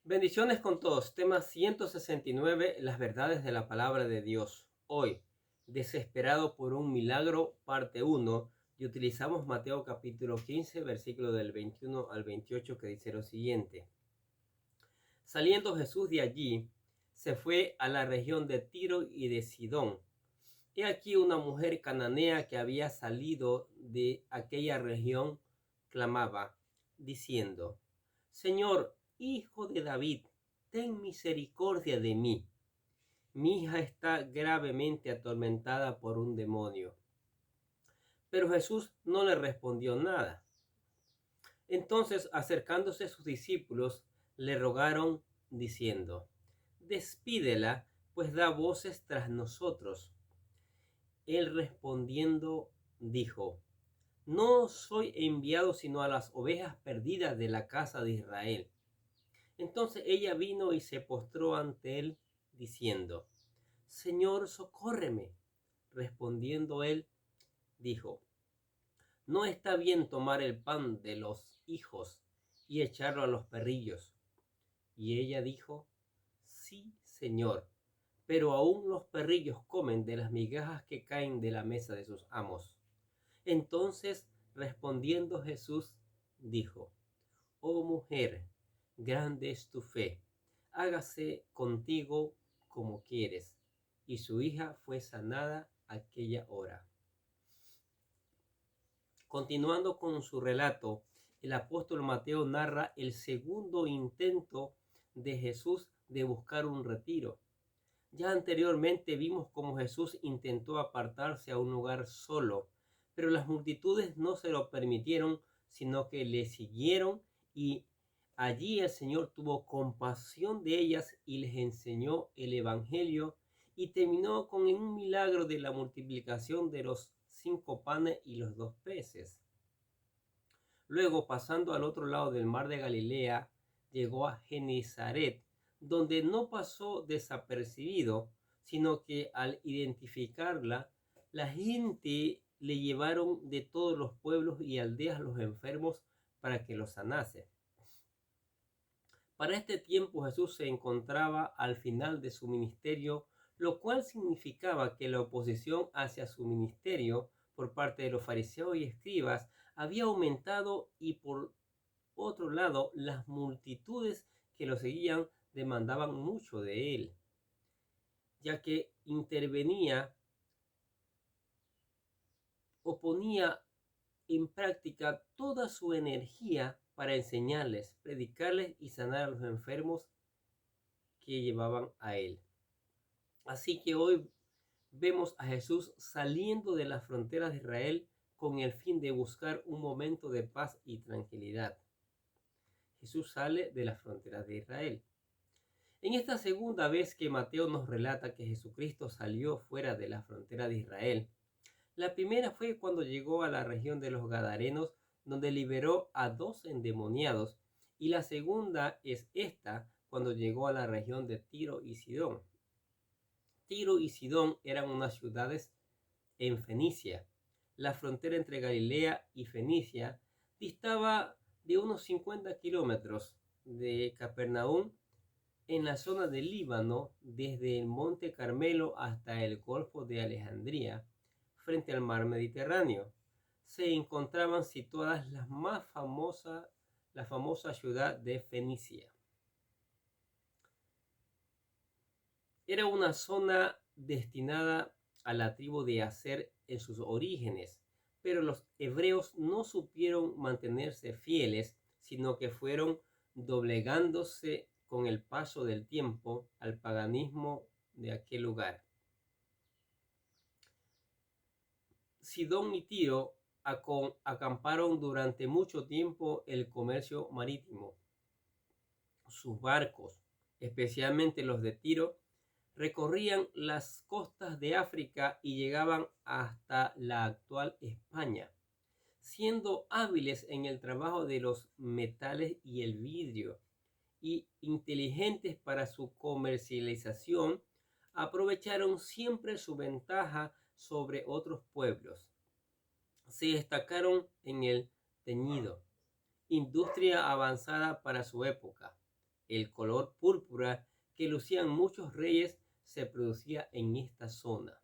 Bendiciones con todos. Tema 169, las verdades de la palabra de Dios. Hoy, desesperado por un milagro, parte 1, y utilizamos Mateo capítulo 15, versículo del 21 al 28, que dice lo siguiente. Saliendo Jesús de allí, se fue a la región de Tiro y de Sidón. He aquí una mujer cananea que había salido de aquella región, clamaba, diciendo, Señor, Hijo de David, ten misericordia de mí. Mi hija está gravemente atormentada por un demonio. Pero Jesús no le respondió nada. Entonces, acercándose a sus discípulos, le rogaron, diciendo, Despídela, pues da voces tras nosotros. Él respondiendo dijo, No soy enviado sino a las ovejas perdidas de la casa de Israel. Entonces ella vino y se postró ante él, diciendo, Señor, socórreme. Respondiendo él, dijo, No está bien tomar el pan de los hijos y echarlo a los perrillos. Y ella dijo, Sí, Señor, pero aún los perrillos comen de las migajas que caen de la mesa de sus amos. Entonces, respondiendo Jesús, dijo, Oh mujer, grande es tu fe, hágase contigo como quieres. Y su hija fue sanada aquella hora. Continuando con su relato, el apóstol Mateo narra el segundo intento de Jesús de buscar un retiro. Ya anteriormente vimos cómo Jesús intentó apartarse a un lugar solo, pero las multitudes no se lo permitieron, sino que le siguieron y allí el Señor tuvo compasión de ellas y les enseñó el Evangelio y terminó con un milagro de la multiplicación de los 5 panes y los 2 peces. Luego, pasando al otro lado del mar de Galilea, llegó a Genezaret, donde no pasó desapercibido, sino que al identificarla, la gente le llevaron de todos los pueblos y aldeas los enfermos para que los sanase. Para este tiempo Jesús se encontraba al final de su ministerio, lo cual significaba que la oposición hacia su ministerio por parte de los fariseos y escribas había aumentado y por otro lado las multitudes que lo seguían demandaban mucho de él, ya que intervenía o ponía en práctica toda su energía para enseñarles, predicarles y sanar a los enfermos que llevaban a él. Así que hoy vemos a Jesús saliendo de las fronteras de Israel con el fin de buscar un momento de paz y tranquilidad. Jesús sale de las fronteras de Israel. En esta segunda vez que Mateo nos relata que Jesucristo salió fuera de la frontera de Israel, la primera fue cuando llegó a la región de los Gadarenos, donde liberó a 2 endemoniados, y la segunda es esta, cuando llegó a la región de Tiro y Sidón. Tiro y Sidón eran unas ciudades en Fenicia. La frontera entre Galilea y Fenicia distaba de unos 50 kilómetros de Capernaum, en la zona del Líbano, desde el monte Carmelo hasta el Golfo de Alejandría, frente al mar Mediterráneo. Se encontraban situadas la famosa ciudad de Fenicia. Era una zona destinada a la tribu de Aser en sus orígenes, pero los hebreos no supieron mantenerse fieles, sino que fueron doblegándose con el paso del tiempo al paganismo de aquel lugar. Sidón y Tiro acamparon durante mucho tiempo el comercio marítimo. Sus barcos, especialmente los de Tiro, recorrían las costas de África y llegaban hasta la actual España, siendo hábiles en el trabajo de los metales y el vidrio y inteligentes para su comercialización, aprovecharon siempre su ventaja sobre otros pueblos. Se destacaron en el teñido, industria avanzada para su época, El color púrpura que lucían muchos reyes se producía en esta zona.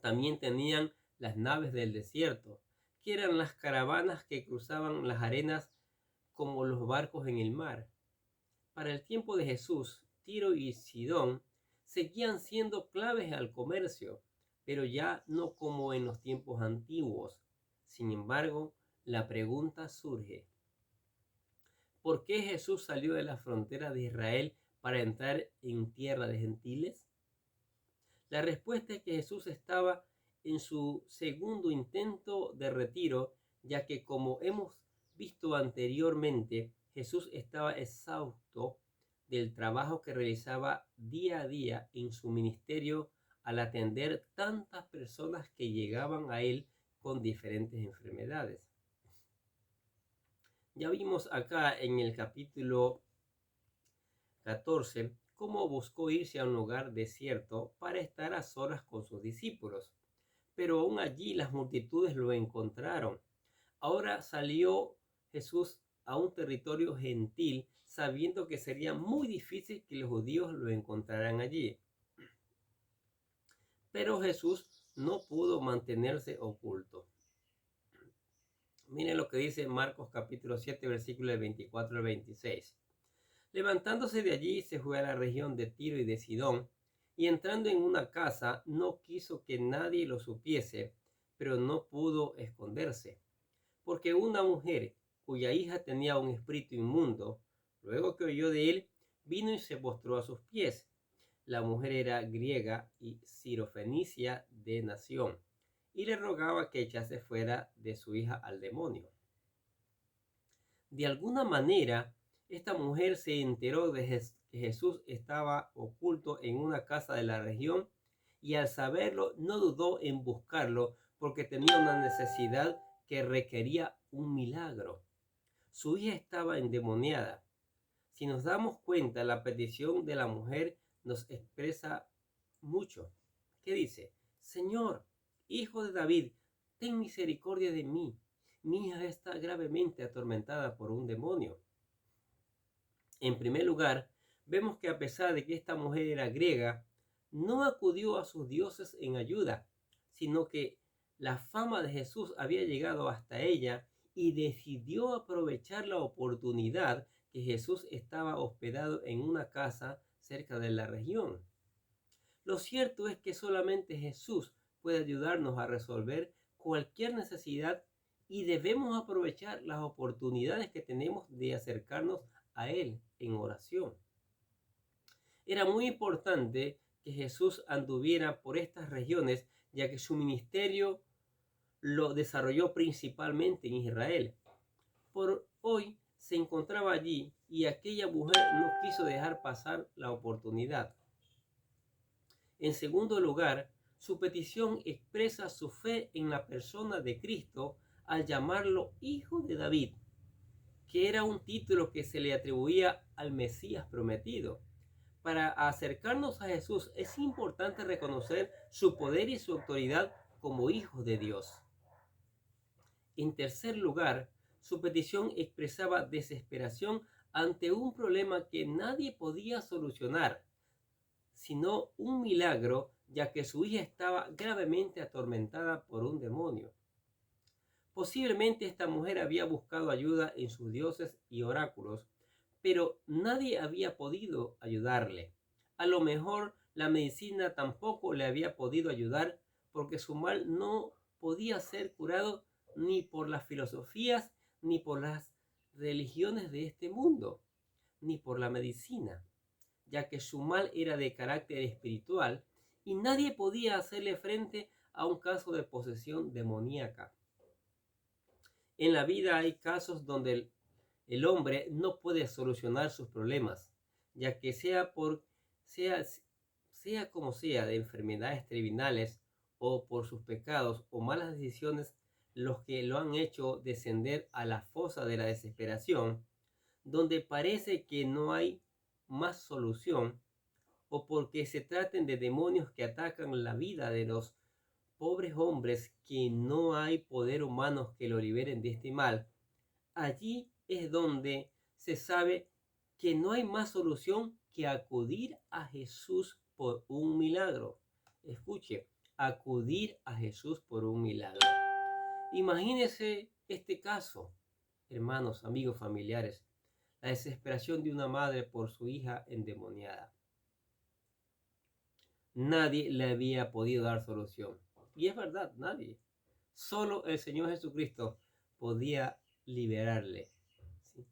También tenían las naves del desierto, que eran las caravanas que cruzaban las arenas como los barcos en el mar. Para el tiempo de Jesús, Tiro y Sidón seguían siendo claves al comercio, pero ya no como en los tiempos antiguos. Sin embargo, la pregunta surge: ¿por qué Jesús salió de la frontera de Israel para entrar en tierra de gentiles? La respuesta es que Jesús estaba en su segundo intento de retiro, ya que, como hemos visto anteriormente, Jesús estaba exhausto del trabajo que realizaba día a día en su ministerio al atender tantas personas que llegaban a él con diferentes enfermedades. Ya vimos acá en el capítulo 14 cómo buscó irse a un lugar desierto para estar a solas con sus discípulos, pero aún allí las multitudes lo encontraron. Ahora salió Jesús a un territorio gentil, sabiendo que sería muy difícil que los judíos lo encontraran allí. Pero Jesús no pudo mantenerse oculto. Miren lo que dice Marcos capítulo 7, versículos 24 al 26. Levantándose de allí, se fue a la región de Tiro y de Sidón, y entrando en una casa, no quiso que nadie lo supiese, pero no pudo esconderse, porque una mujer cuya hija tenía un espíritu inmundo, luego que oyó de él, vino y se postró a sus pies. La mujer era griega y sirofenicia de nación, y le rogaba que echase fuera de su hija al demonio. De alguna manera, esta mujer se enteró de que Jesús estaba oculto en una casa de la región, y al saberlo no dudó en buscarlo porque tenía una necesidad que requería un milagro. Su hija estaba endemoniada. Si nos damos cuenta, la petición de la mujer nos expresa mucho. ¿Qué dice? Señor, hijo de David, ten misericordia de mí. Mi hija está gravemente atormentada por un demonio. En primer lugar, vemos que a pesar de que esta mujer era griega, no acudió a sus dioses en ayuda, sino que la fama de Jesús había llegado hasta ella y decidió aprovechar la oportunidad que Jesús estaba hospedado en una casa cerca de la región. Lo cierto es que solamente Jesús puede ayudarnos a resolver cualquier necesidad, y debemos aprovechar las oportunidades que tenemos de acercarnos a Él en oración. Era muy importante que Jesús anduviera por estas regiones, ya que su ministerio lo desarrolló principalmente en Israel. Por hoy se encontraba allí, y aquella mujer no quiso dejar pasar la oportunidad. En segundo lugar, su petición expresa su fe en la persona de Cristo al llamarlo Hijo de David, que era un título que se le atribuía al Mesías prometido. Para acercarnos a Jesús es importante reconocer su poder y su autoridad como Hijo de Dios. En tercer lugar, su petición expresaba desesperación ante un problema que nadie podía solucionar, sino un milagro, ya que su hija estaba gravemente atormentada por un demonio. Posiblemente esta mujer había buscado ayuda en sus dioses y oráculos, pero nadie había podido ayudarle. A lo mejor la medicina tampoco le había podido ayudar, porque su mal no podía ser curado ni por las filosofías, ni por las religiones de este mundo, ni por la medicina, ya que su mal era de carácter espiritual y nadie podía hacerle frente a un caso de posesión demoníaca. En la vida hay casos donde el hombre no puede solucionar sus problemas, ya que sea como sea, de enfermedades terminales o por sus pecados o malas decisiones, los que lo han hecho descender a la fosa de la desesperación, donde parece que no hay más solución, o porque se traten de demonios que atacan la vida de los pobres hombres que no hay poder humano que lo liberen de este mal. Allí es donde se sabe que no hay más solución que acudir a Jesús por un milagro. Escuche, acudir a Jesús por un milagro. Imagínese este caso, hermanos, amigos, familiares, la desesperación de una madre por su hija endemoniada. Nadie le había podido dar solución. Y es verdad, nadie. Solo el Señor Jesucristo podía liberarle. ¿Sí?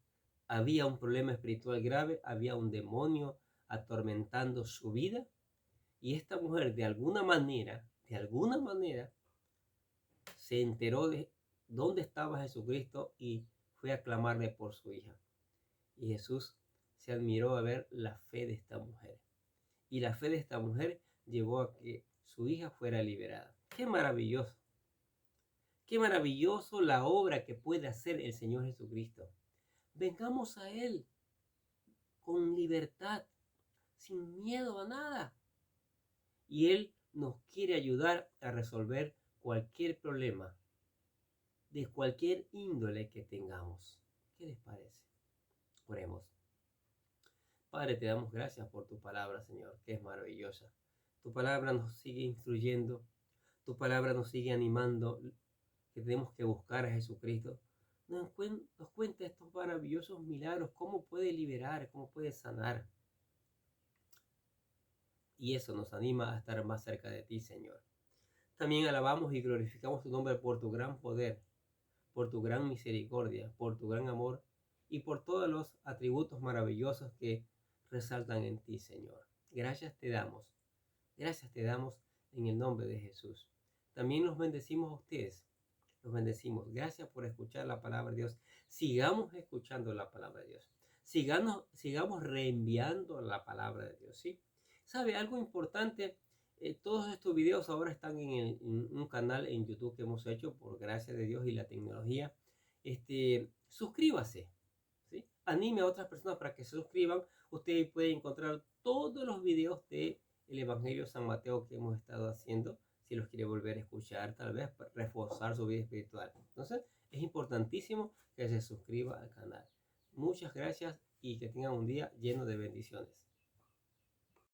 Había un problema espiritual grave, había un demonio atormentando su vida. Y esta mujer, de alguna manera, se enteró de dónde estaba Jesucristo y fue a clamarle por su hija. Y Jesús se admiró a ver la fe de esta mujer. Y la fe de esta mujer llevó a que su hija fuera liberada. ¡Qué maravilloso! ¡Qué maravilloso la obra que puede hacer el Señor Jesucristo! Vengamos a Él con libertad, sin miedo a nada. Y Él nos quiere ayudar a resolver cualquier problema, de cualquier índole que tengamos. ¿Qué les parece? Oremos. Padre, te damos gracias por tu palabra, Señor, que es maravillosa. Tu palabra nos sigue instruyendo, tu palabra nos sigue animando, que tenemos que buscar a Jesucristo. Nos cuenta estos maravillosos milagros, cómo puede liberar, cómo puede sanar. Y eso nos anima a estar más cerca de ti, Señor. También alabamos y glorificamos tu nombre por tu gran poder, por tu gran misericordia, por tu gran amor y por todos los atributos maravillosos que resaltan en ti, Señor. Gracias te damos en el nombre de Jesús. También los bendecimos a ustedes, los bendecimos. Gracias por escuchar la palabra de Dios. Sigamos escuchando la palabra de Dios. Sigamos reenviando la palabra de Dios, ¿sí? ¿Sabe algo importante? Todos estos videos ahora están en un canal en YouTube que hemos hecho por gracia de Dios y la tecnología. Suscríbase, ¿sí? Anime a otras personas para que se suscriban. Usted puede encontrar todos los videos del Evangelio de San Mateo que hemos estado haciendo, si los quiere volver a escuchar, tal vez para reforzar su vida espiritual. Entonces, es importantísimo que se suscriba al canal. Muchas gracias y que tengan un día lleno de bendiciones.